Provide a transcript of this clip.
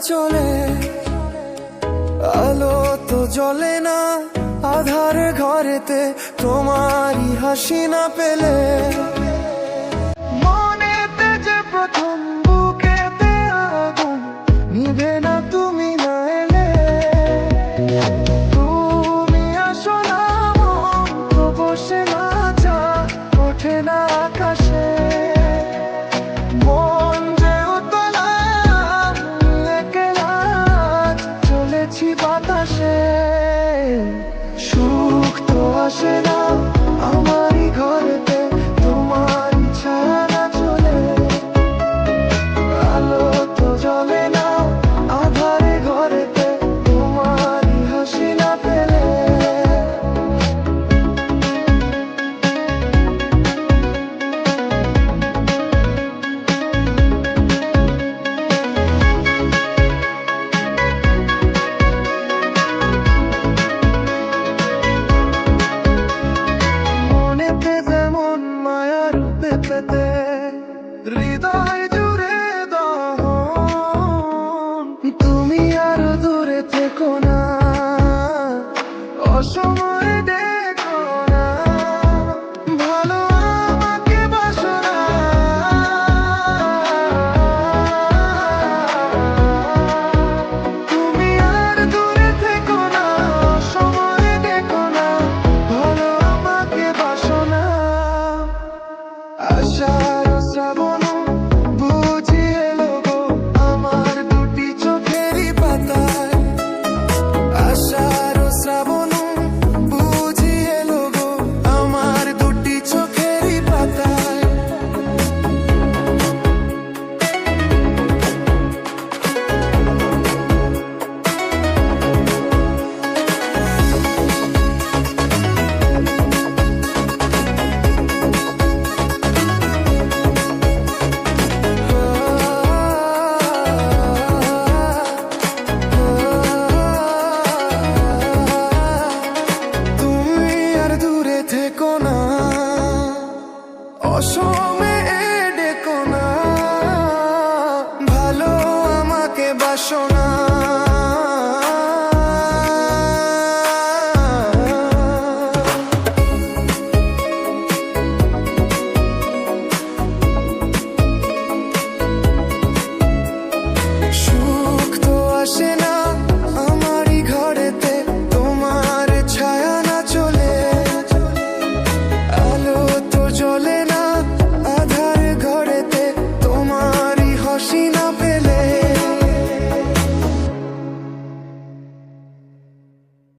চলে, আলো তো জ্বলে না আধার ঘরেতে, তোমারই হাসি না পেলে। মনেতে যে প্রথম বুকেতে আগুন, নিভে না তুমি না এলে। তুমি আসো না, মন তো বসে না, চাঁদ ওঠে না আকাশে। মন যে উতলা, একলা চলেছি বাতাসে। সুখ তো আসে না আমারই ঘরেতে, তোমারই ছায়া না চলে। আলো তো জ্বলে না আধারে ঘরেতে, তোমারই হাসি না পেলে। মনেতে যেমন মায়া রূপে পেতে, হৃদয় জুড়ে দহন। তুমি আরো দূরে থেকো না, অসময়